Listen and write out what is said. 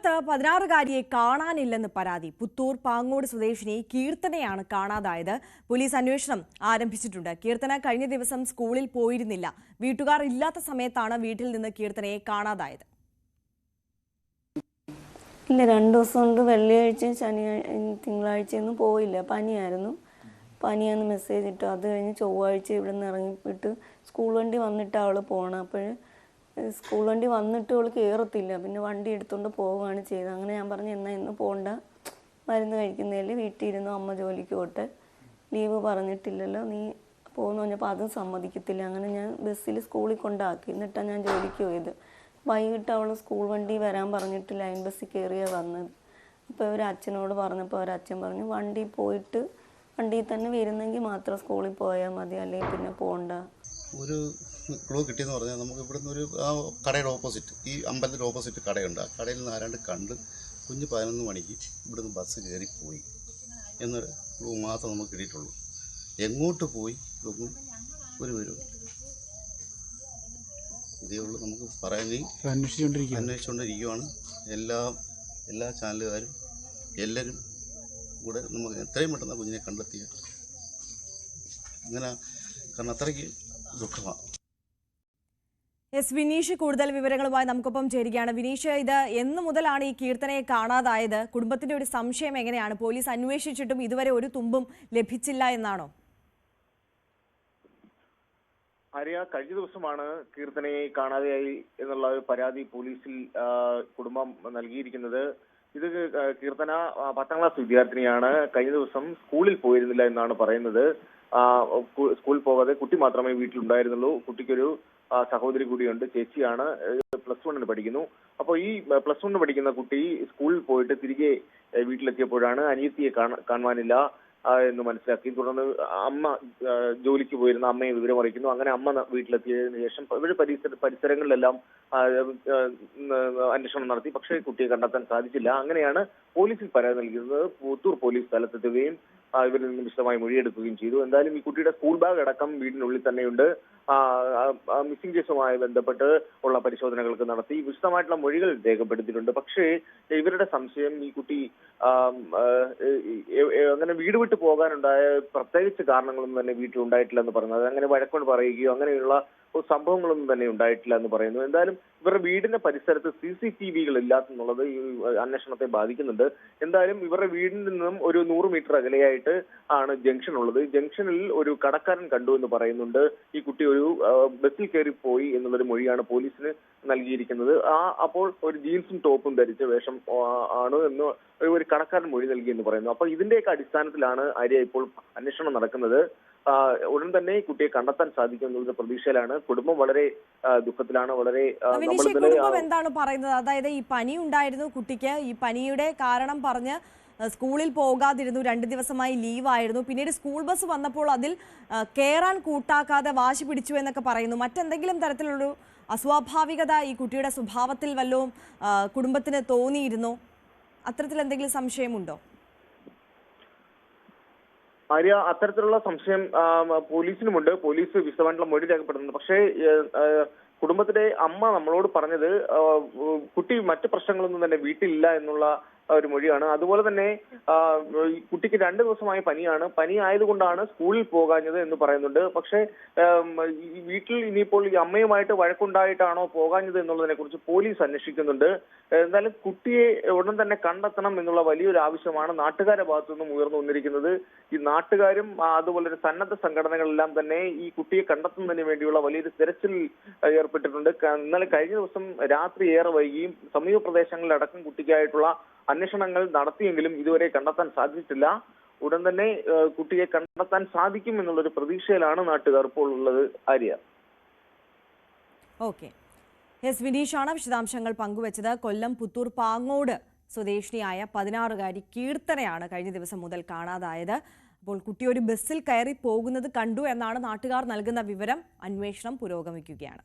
കൊല്ലത്ത് 16-കാരിയെ കാണാനില്ലെന്ന് പരാതി. പുത്തൂർ പാങ്ങോട് സ്വദേശിനി കീർത്തനയാണ് കാണാതായത്. പോലീസ് അന്വേഷണം ആരംഭിച്ചിട്ടുണ്ട്. കീർത്തന കഴിഞ്ഞ ദിവസം സ്കൂളിൽ പോയിരുന്നില്ല. വീട്ടുകാർ ഇല്ലാത്ത സമയത്താണ് വീട്ടിൽ നിന്ന് കീർത്തനയെ കാണാതായത്. ഇല്ല, 2 ദിവസം കൊണ്ട് വെള്ളിയാഴ്ചയും തിങ്കളാഴ്ചയൊന്നും പോയില്ല. പനിയാന്ന് മെസ്സേജ് ഇട്ടു. അത് കഴിഞ്ഞ് ചൊവ്വാഴ്ച ഇവിടെ നിന്ന് ഇറങ്ങിയിട്ട് സ്കൂൾ വണ്ടി വന്നിട്ട് അവൾ പോകണം. അപ്പോൾ സ്കൂൾ വണ്ടി വന്നിട്ട് അവൾ കയറത്തില്ല. പിന്നെ വണ്ടി എടുത്തുകൊണ്ട് പോവുകയാണ് ചെയ്തത്. അങ്ങനെ ഞാൻ പറഞ്ഞു, എന്നാൽ ഇന്ന് പോകണ്ട, മരുന്ന് കഴിക്കുന്നതിൽ വീട്ടിൽ ഇരുന്നു, അമ്മ ജോലിക്ക് പോട്ടെ, ലീവ് പറഞ്ഞിട്ടില്ലല്ലോ, നീ പോകുന്നു പറഞ്ഞപ്പോൾ അതും സമ്മതിക്കത്തില്ല. അങ്ങനെ ഞാൻ ബസ്സിൽ സ്കൂളിൽ കൊണ്ടാക്കി. എന്നിട്ടാണ് ഞാൻ ജോലിക്ക് പോയത്. വൈകിട്ട് അവൾ സ്കൂൾ വണ്ടി വരാൻ പറഞ്ഞിട്ട് ലൈൻ ബസ്സിൽ കയറിയാണ് വന്നത്. അപ്പോൾ ഒരച്ഛനോട് പറഞ്ഞപ്പോൾ ഒരച്ഛൻ പറഞ്ഞു, വണ്ടിയിൽ തന്നെ വരുന്നെങ്കിൽ മാത്രം സ്കൂളിൽ പോയാൽ മതി, അല്ലെങ്കിൽ പിന്നെ പോകണ്ട. ഒരു ക്ലൂ കിട്ടിയെന്ന് പറഞ്ഞാൽ നമുക്ക് ഇവിടുന്ന് ഒരു കടയുടെ ഓപ്പോസിറ്റ്, ഈ അമ്പലത്തിൻ്റെ ഓപ്പോസിറ്റ് കടയുണ്ട്. ആ കടയിൽ നിന്ന് ആരാണ്ട് കണ്ട് കുഞ്ഞ് 11 മണിക്ക് ഇവിടുന്ന് ബസ് കയറിപ്പോയി എന്നൊരു ക്ലൂ മാത്രം നമുക്ക് കിട്ടിയിട്ടുള്ളൂ. എങ്ങോട്ട് പോയി ഇതൊന്നും ഒരു വിവരവും ഇതേ ഉള്ളൂ നമുക്ക് പറയാനേ. അന്വേഷിച്ചുകൊണ്ടിരിക്കുകയാണ് എല്ലാ ചാനലുകാരും എല്ലാവരും കൂടെ. നമുക്ക് എത്രയും പെട്ടെന്ന് കുഞ്ഞിനെ കണ്ടെത്തിയ അങ്ങനെ, കാരണം അത്രയ്ക്ക് ദുഃഖമാണ്. വിനീഷ് കൂടുതൽ വിവരങ്ങളുമായി നമുക്കൊപ്പം ചേരുകയാണ്. വിനീഷ്, ഇത് എന്നു മുതലാണ് ഈ കീർത്തനയെ കാണാതായത്? കുടുംബത്തിന്റെ ഒരു സംശയം എങ്ങനെയാണ്? പോലീസ് അന്വേഷിച്ചിട്ടും ഇതുവരെ ഒരു തുമ്പും ലഭിച്ചില്ല എന്നാണോ? ആര്യ, കഴിഞ്ഞ ദിവസമാണ് കീർത്തനയെ കാണാതെയായി എന്നുള്ള പരാതി പോലീസിൽ കുടുംബം നൽകിയിരിക്കുന്നത്. ഇത് കീർത്തന 10ാം ക്ലാസ് വിദ്യാർത്ഥിനിയാണ്. കഴിഞ്ഞ ദിവസം സ്കൂളിൽ പോയിരുന്നില്ല എന്നാണ് പറയുന്നത്. സ്കൂളിൽ പോകാതെ കുട്ടി മാത്രമേ വീട്ടിലുണ്ടായിരുന്നുള്ളൂ. കുട്ടിക്കൊരു സഹോദരി കൂടിയുണ്ട്, ചേച്ചിയാണ്, +1 പഠിക്കുന്നു. അപ്പോൾ ഈ +1 പഠിക്കുന്ന കുട്ടി സ്കൂളിൽ പോയിട്ട് തിരികെ വീട്ടിലെത്തിയപ്പോഴാണ് അനിയത്തിയെ കാണുവാനില്ല എന്ന് മനസ്സിലാക്കി. തുടർന്ന് അമ്മ ജോലിക്ക് പോയിരുന്ന അമ്മയെ വിവരമറിയിക്കുന്നു. അങ്ങനെ അമ്മ വീട്ടിലെത്തിയതിനു ശേഷം ഇവർ പരിസരങ്ങളിലെല്ലാം അന്വേഷണം നടത്തി. പക്ഷേ കുട്ടിയെ കണ്ടെത്താൻ സാധിച്ചില്ല. അങ്ങനെയാണ് പോലീസിൽ പരാതി നൽകുന്നത്. പുത്തൂർ പോലീസ് സ്ഥലത്തെത്തുകയും ഇവരിൽ നിന്ന് വിശദമായി മൊഴിയെടുക്കുകയും ചെയ്തു. എന്തായാലും ഈ കുട്ടിയുടെ സ്കൂൾ ബാഗ് അടക്കം വീടിനുള്ളിൽ തന്നെയുണ്ട്. മിസ്സിംഗ് കേസുമായി ബന്ധപ്പെട്ട് ഉള്ള പരിശോധനകൾക്ക് നടത്തി വിശദമായിട്ടുള്ള മൊഴികൾ രേഖപ്പെടുത്തിയിട്ടുണ്ട്. പക്ഷേ ഇവരുടെ സംശയം, ഈ കുട്ടി അങ്ങനെ വീട് വിട്ട് പോകാനുണ്ടായ പ്രത്യേകിച്ച് കാരണങ്ങളൊന്നും തന്നെ വീട്ടിലുണ്ടായിട്ടില്ല എന്ന് പറയുന്നത്. അങ്ങനെ വഴക്കൊണ്ട് പറയുകയോ അങ്ങനെയുള്ള സംഭവങ്ങളൊന്നും തന്നെ ഉണ്ടായിട്ടില്ല എന്ന് പറയുന്നു. എന്തായാലും ഇവരുടെ വീടിന്റെ പരിസരത്ത് CCTVകൾ ഇല്ലാത്തെന്നുള്ളത് ഈ അന്വേഷണത്തെ ബാധിക്കുന്നുണ്ട്. എന്തായാലും ഇവരുടെ വീടിൽ നിന്നും ഒരു 100 മീറ്റർ അകലെയായിട്ട് ആണ് ജംഗ്ഷൻ ഉള്ളത്. ജംഗ്ഷനിൽ ഒരു കടക്കാരൻ കണ്ടു എന്ന് പറയുന്നുണ്ട്. ഈ കുട്ടി ഒരു ബസ്സിൽ കയറി പോയി എന്നുള്ളൊരു മൊഴിയാണ് പോലീസിന് നൽകിയിരിക്കുന്നത്. അപ്പോൾ ഒരു ജീൻസും ടോപ്പും ധരിച്ച വേഷം ആണ് എന്ന് ഒരു കടക്കാരൻ മൊഴി നൽകി എന്ന് പറയുന്നു. അപ്പൊ ഇതിന്റെയൊക്കെ അടിസ്ഥാനത്തിലാണ് ആര്യ ഇപ്പോൾ അന്വേഷണം നടക്കുന്നത്. ഉടൻ തന്നെ ഈ കുട്ടിയെ കണ്ടെത്താൻ സാധിക്കും എന്നുള്ള പ്രതീക്ഷയിലാണ് കുടുംബം. വളരെ ദുഃഖത്തിലാണ്. വളരെ കുടുംബം എന്താണ് പറയുന്നത്? അതായത് ഈ പനി ഉണ്ടായിരുന്നു കുട്ടിക്ക്, ഈ പനിയുടെ കാരണം പറഞ്ഞ് സ്കൂളിൽ പോകാതിരുന്നു, 2 ദിവസമായി ലീവായിരുന്നു. പിന്നീട് സ്കൂൾ ബസ് വന്നപ്പോൾ അതിൽ കയറാൻ കൂട്ടാക്കാതെ വാശി പിടിച്ചു എന്നൊക്കെ പറയുന്നു. മറ്റെന്തെങ്കിലും തരത്തിലുള്ളൊരു അസ്വാഭാവികത ഈ കുട്ടിയുടെ സ്വഭാവത്തിൽ വല്ലതും കുടുംബത്തിന് തോന്നിയിരുന്നോ? അത്തരത്തിൽ എന്തെങ്കിലും സംശയമുണ്ടോ? ആര്യ, അത്തരത്തിലുള്ള സംശയം പോലീസിനുമുണ്ട്. പോലീസ് വിശദമായിട്ടുള്ള മൊഴി രേഖപ്പെടുത്തുന്നുണ്ട്. പക്ഷേ കുടുംബത്തിലെ അമ്മ നമ്മളോട് പറഞ്ഞത് കുട്ടി മറ്റു പ്രശ്നങ്ങളൊന്നും തന്നെ വീട്ടിലില്ല എന്നുള്ള ഒരു മൊഴിയാണ്. അതുപോലെ തന്നെ കുട്ടിക്ക് 2 ദിവസമായി പനിയാണ്. പനി ആയതുകൊണ്ടാണ് സ്കൂളിൽ പോകാഞ്ഞത് എന്ന് പറയുന്നുണ്ട്. പക്ഷേ ഈ വീട്ടിൽ ഇനിയിപ്പോൾ ഈ അമ്മയുമായിട്ട് വഴക്കുണ്ടായിട്ടാണോ പോകാഞ്ഞത് എന്നുള്ളതിനെ കുറിച്ച് പോലീസ് അന്വേഷിക്കുന്നുണ്ട്. എന്തായാലും കുട്ടിയെ ഉടൻ തന്നെ കണ്ടെത്തണം എന്നുള്ള വലിയൊരു ആവശ്യമാണ് നാട്ടുകാരുടെ ഭാഗത്തു നിന്നും ഉയർന്നു വന്നിരിക്കുന്നത്. ഈ നാട്ടുകാരും അതുപോലെ ഒരു സന്നദ്ധ സംഘടനകളെല്ലാം തന്നെ ഈ കുട്ടിയെ കണ്ടെത്തുന്നതിന് വേണ്ടിയുള്ള വലിയൊരു തിരച്ചിൽ ഏർപ്പെട്ടിട്ടുണ്ട്. ഇന്നലെ കഴിഞ്ഞ ദിവസം രാത്രി ഏറെ വൈകിയും സമീപ പ്രദേശങ്ങളിലടക്കം കുട്ടിക്കായിട്ടുള്ള അന്വേഷണങ്ങൾ നടത്തിയെങ്കിലും ഇതുവരെ കണ്ടെത്താൻ സാധിച്ചിട്ടില്ല. ഉടൻ തന്നെ കുട്ടിയെ കണ്ടെത്താൻ സാധിക്കും എന്നുള്ളൊരു പ്രതീക്ഷയിലാണ് നാട്ടുകാർ ഇപ്പോൾ ഉള്ളത്. ആര്യ. ഓക്കെ, വിനീഷാണ് വിശദാംശങ്ങൾ പങ്കുവച്ചത്. കൊല്ലം പുത്തൂർ പാങ്ങോട് സ്വദേശിനിയായ 16-കാരി കീർത്തനയാണ് കഴിഞ്ഞ ദിവസം മുതൽ കാണാതായത്. അപ്പോൾ കുട്ടി ഒരു ബസ്സിൽ കയറി പോകുന്നത് കണ്ടു എന്നാണ് നാട്ടുകാർ നൽകുന്ന വിവരം. അന്വേഷണം പുരോഗമിക്കുകയാണ്.